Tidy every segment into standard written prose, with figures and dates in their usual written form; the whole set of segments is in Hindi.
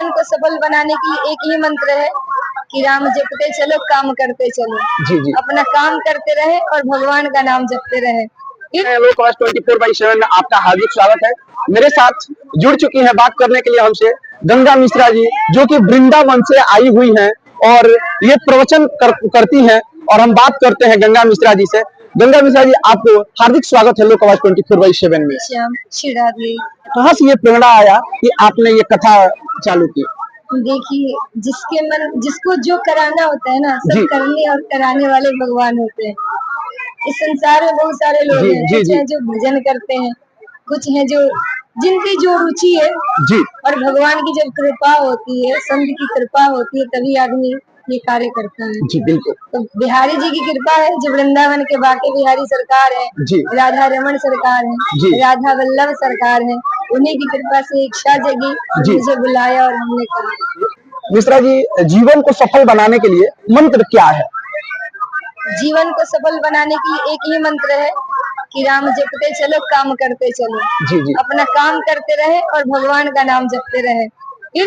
जीवन को सफल बनाने के लिए एक ही मंत्र है कि राम जपते चलो, काम करते चलो। जी जी। अपना काम करते रहे और भगवान का नाम जपते रहे। लोक आवाज 24/7 में आपका हार्दिक स्वागत है। मेरे साथ जुड़ चुकी हैं बात करने के लिए हमसे गंगा मिश्रा जी, जो कि वृंदावन से आई हुई हैं और ये प्रवचन करती हैं, और हम बात करते हैं गंगा मिश्रा जी से। गंगा मिश्रा जी, आपको हार्दिक स्वागत है लोक आवाज 24/7 में। कहाँ से ये प्रेरणा आया कि आपने ये कथा चालू की? देखिए, जिसको जो कराना होता है ना, सब करने और कराने वाले भगवान होते हैं। इस संसार में बहुत सारे लोग हैं, कुछ हैं जो भजन करते हैं, कुछ हैं जो जिनकी जो रुचि है जी। और भगवान की जब कृपा होती है, संत की कृपा होती है, तभी आदमी ये कार्य करता है। जी बिल्कुल। तो बिहारी जी की कृपा है, जो वृंदावन के बाके बिहारी सरकार है, राधा रमन सरकार है, राधा वल्लभ सरकार है, उन्हीं की कृपा से इच्छा जगी, मुझे बुलाया और हमने कहा। मिश्रा जी, जीवन को सफल बनाने के लिए मंत्र क्या है? जीवन को सफल बनाने के लिए एक ही मंत्र है कि राम जपते चलो, काम करते चलो। जी जी। अपना काम करते रहे और भगवान का नाम जपते रहे। फिर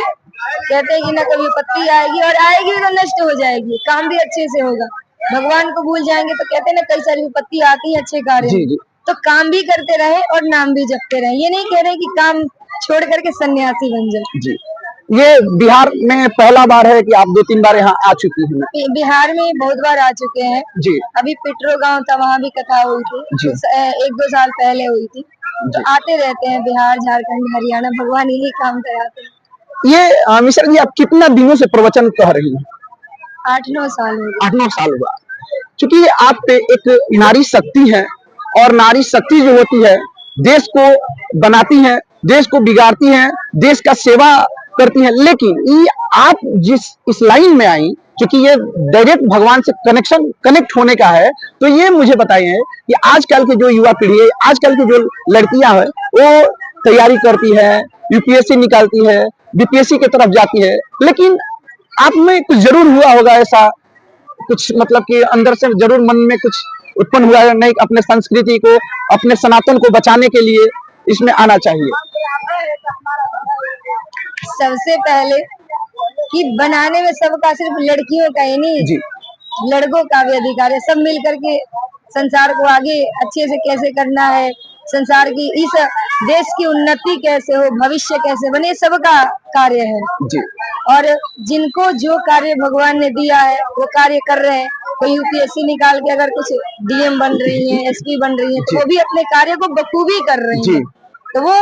कहते हैं कि ना कभी विपत्ति आएगी, और आएगी तो नष्ट हो जाएगी, काम भी अच्छे से होगा। भगवान को भूल जाएंगे तो कहते हैं ना कई सारी विपत्ति आती है अच्छे कार्य में। तो काम भी करते रहे और नाम भी जपते रहे। ये नहीं कह रहे कि काम छोड़ करके सन्यासी बन जाए। जी। ये बिहार में पहला बार है कि आप 2-3 बार यहाँ आ चुकी हैं? बिहार में बहुत बार आ चुके हैं जी। अभी पिटरो गांव था, वहाँ भी कथा हुई थी, 1-2 साल पहले हुई थी। तो आते रहते हैं बिहार, झारखंड, हरियाणा, भगवान यही काम कराते हैं। ये मिश्रा जी, आप कितना दिनों से प्रवचन कह रही हैं? 8-9 साल हो गए। 8-9 साल हुआ। क्योंकि आप एक नारी शक्ति है, और नारी शक्ति जो होती है देश को बनाती है, देश को बिगाड़ती है, देश का सेवा करती है। लेकिन ये आप जिस इस लाइन में आई, क्योंकि ये डायरेक्ट भगवान से कनेक्ट होने का है, तो ये मुझे बताइए कि आजकल की जो युवा पीढ़ी है, आजकल की जो लड़कियां हैं, वो तैयारी करती है, यूपीएससी निकालती है, बीपीएससी की तरफ जाती है, लेकिन आप में कुछ जरूर हुआ होगा ऐसा कुछ, मतलब कि अंदर से जरूर मन में कुछ उत्पन्न हुआ है, नहीं अपने संस्कृति को, अपने सनातन को बचाने के लिए इसमें आना चाहिए। सबसे पहले कि बनाने में सबका, सिर्फ लड़कियों का ही नहीं जी, लड़कों का भी अधिकार है। सब मिल करके संसार को आगे अच्छे से कैसे करना है, संसार की, इस देश की उन्नति कैसे हो, भविष्य कैसे बने, सबका कार्य है जी। और जिनको जो कार्य भगवान ने दिया है वो कार्य कर रहे हैं। कोई यूपीएससी निकाल के अगर कुछ डीएम बन रही है, एसपी बन रही है, तो वो भी अपने कार्य को बखूबी कर रही है। तो वो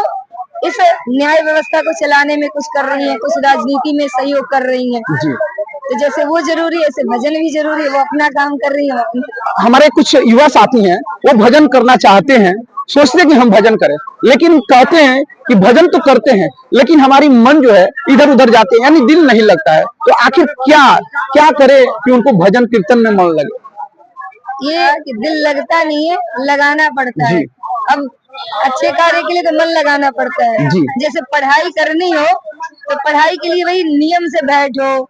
इस न्याय व्यवस्था को चलाने में कुछ कर रही है, कुछ राजनीति में सहयोग कर रही है। तो जैसे वो जरूरी है, ऐसे भजन भी जरूरी है। वो अपना काम कर रही है। हमारे कुछ युवा साथी हैं, वो भजन करना चाहते हैं, सोचते हैं कि हम भजन करें, लेकिन कहते हैं कि भजन तो करते हैं, लेकिन हमारी मन जो है इधर उधर जाते हैं, यानी दिल नहीं लगता है। तो आखिर क्या करे कि उनको भजन कीर्तन में मन लगे? ये कि दिल लगता नहीं है, लगाना पड़ता है। अब अच्छे कार्य के लिए तो मन लगाना पड़ता है। जैसे पढ़ाई करनी हो तो पढ़ाई के लिए वही नियम से बैठो,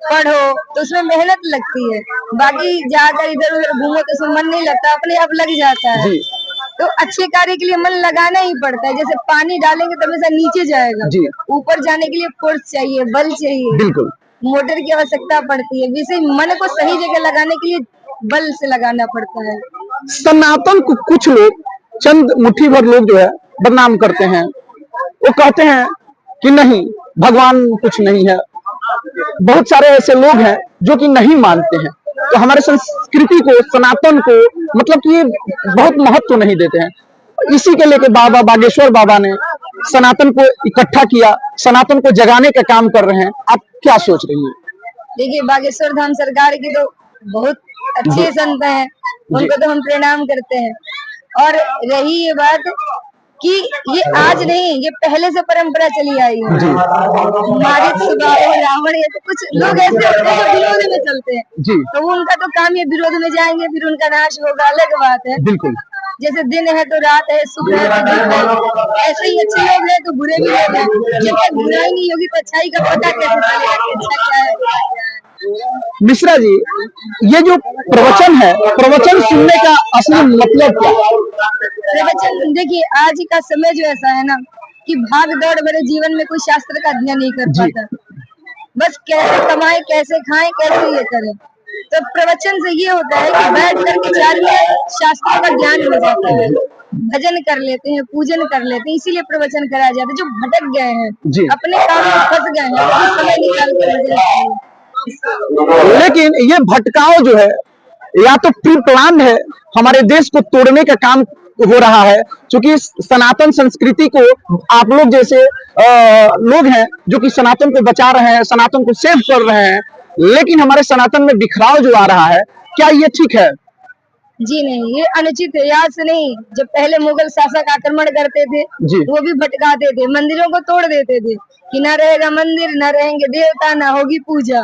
पढ़ो, तो उसमें मेहनत लगती है। बाकी जाकर इधर उधर घूमो तो उसमें मन नहीं लगता, अपने आप लग जाता है। तो अच्छे कार्य के लिए मन लगाना ही पड़ता है। जैसे पानी डालेंगे तो हमेशा नीचे जाएगा, ऊपर जाने के लिए फोर्स चाहिए, बल चाहिए, बिल्कुल मोटर की आवश्यकता पड़ती है। वैसे मन को सही जगह लगाने के लिए बल से लगाना पड़ता है। सनातन को कुछ लोग, चंद मुट्ठी भर लोग जो है बदनाम करते हैं। वो कहते हैं कि नहीं, भगवान कुछ नहीं है। बहुत सारे ऐसे लोग हैं जो कि नहीं मानते हैं, तो हमारे संस्कृति को, सनातन को, मतलब कि बहुत महत्व नहीं देते हैं। इसी के लेके बाबा बागेश्वर बाबा ने सनातन को इकट्ठा किया, सनातन को जगाने का काम कर रहे हैं। आप क्या सोच रही हैं? देखिए, बागेश्वर धाम सरकार की तो बहुत अच्छे संत हैं, उनको तो हम प्रणाम करते हैं। और रही ये बात कि ये आज नहीं, ये पहले से परंपरा चली आई है। मारिच, रावण, ये तो कुछ लोग ऐसे होते हैं जो विरोध में चलते हैं, तो वो उनका तो काम ये विरोध में जाएंगे, फिर उनका नाश होगा, अलग बात है। बिल्कुल, जैसे दिन है तो रात है, सुख है तो दुख है, ऐसे ही अच्छे लोग हैं तो बुरे भी लोग हैं। जब बुराई नहीं होगी तो अच्छाई का पता कैसे चलेगा कि अच्छा क्या है, बुरा क्या है। मिश्रा जी, ये जो प्रवचन है, प्रवचन सुनने का असली मतलब क्या? प्रवचन, देखिए आज का समय जो ऐसा है ना कि भाग दौड़ भरे जीवन में कोई शास्त्र का अध्ययन नहीं कर पाता। बस कैसे कमाए, कैसे खाएं, कैसे ये करें। तो प्रवचन से ये होता है कि बैठ करके 4 मिनट शास्त्रों का ज्ञान हो जाता है, भजन कर लेते हैं, पूजन कर लेते हैं, इसीलिए प्रवचन कराया जाता है। जो भटक गए हैं, अपने काम में फंस गए हैं, वो समय निकाल के भजन करें। लेकिन ये भटकाव जो है या तो प्री प्लान है, हमारे देश को तोड़ने का काम हो रहा है, क्योंकि सनातन संस्कृति को आप लोग जैसे लोग हैं जो कि सनातन को बचा रहे हैं, सनातन को सेव कर रहे हैं, लेकिन हमारे सनातन में बिखराव जो आ रहा है, क्या ये ठीक है? जी नहीं, ये अनुचित है। याद से नहीं, जब पहले मुगल शासक आक्रमण करते थे वो भी भटकाते थे, मंदिरों को तोड़ देते थे कि ना रहेगा मंदिर, ना रहेंगे देवता, ना होगी पूजा।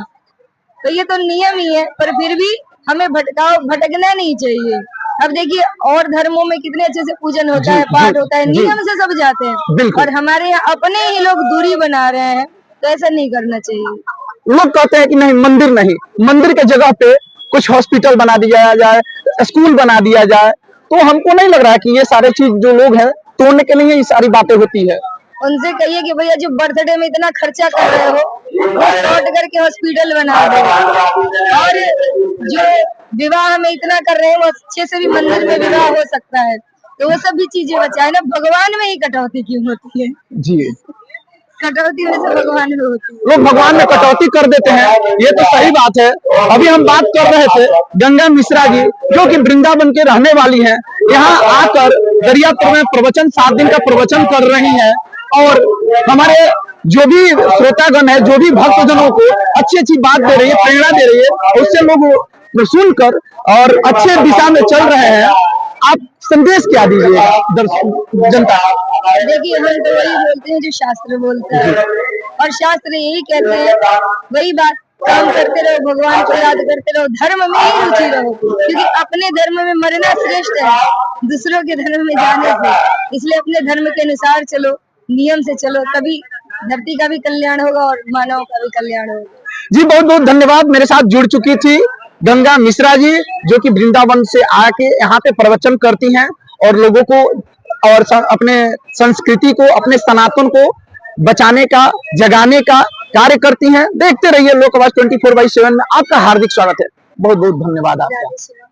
तो ये तो नियम ही है, पर फिर भी हमें भटकना नहीं चाहिए। अब देखिए और धर्मों में कितने अच्छे से पूजन होता है, पाठ होता है, नियम से सब जाते हैं, और हमारे यहाँ अपने ही लोग दूरी बना रहे हैं, तो ऐसा नहीं करना चाहिए। लोग कहते हैं कि नहीं मंदिर नहीं, मंदिर के जगह पे कुछ हॉस्पिटल बना दिया जाए, स्कूल बना दिया जाए, तो हमको नहीं लग रहा है कि ये सारे चीज जो लोग हैं तोड़ने के लिए ये सारी बातें होती है। उनसे कहिए कि भैया जो बर्थडे में इतना खर्चा कर रहे हो, वो शॉर्ट करके हॉस्पिटल बना दो, और जो विवाह में इतना कर रहे हैं वो अच्छे से भी मंदिर में विवाह हो सकता है, तो वो सब भी चीजें बचाए ना। भगवान में ही कटौती क्यों होती है? जी, कटौती में से भगवान में होती है। लोग भगवान में कटौती कर देते हैं, ये तो सही बात है। अभी हम बात कर रहे थे गंगा मिश्रा जी, जो कि वृंदावन के रहने वाली हैं, यहाँ आकर दरियापुर में प्रवचन 7 दिन का प्रवचन कर रही हैं, और हमारे जो भी श्रोतागण है, जो भी भक्तजनों को अच्छी अच्छी बात दे रही है, प्रेरणा दे रही है, उससे लोग सुनकर और अच्छे दिशा में चल रहे हैं। आप संदेश क्या दीजिए जनता? देखिए हम तो वही बोलते हैं जो शास्त्र बोलता है, और शास्त्र यही कहते हैं, वही बात, काम करते रहो, भगवान को याद करते रहो, धर्म में ही रुचि रहो, क्योंकि अपने धर्म में मरना श्रेष्ठ है दूसरों के धर्म में जाने से। इसलिए अपने धर्म के अनुसार चलो, नियम से चलो, तभी धरती का भी कल्याण होगा और मानव का भी कल्याण होगा। जी बहुत बहुत धन्यवाद। मेरे साथ जुड़ चुकी थी गंगा मिश्रा जी, जो कि वृंदावन से आके यहाँ पे प्रवचन करती हैं और लोगों को और अपने संस्कृति को, अपने सनातन को बचाने का, जगाने का कार्य करती हैं। देखते रहिए लोक आवाज 24/7 में। आपका हार्दिक स्वागत है। बहुत बहुत धन्यवाद आपका।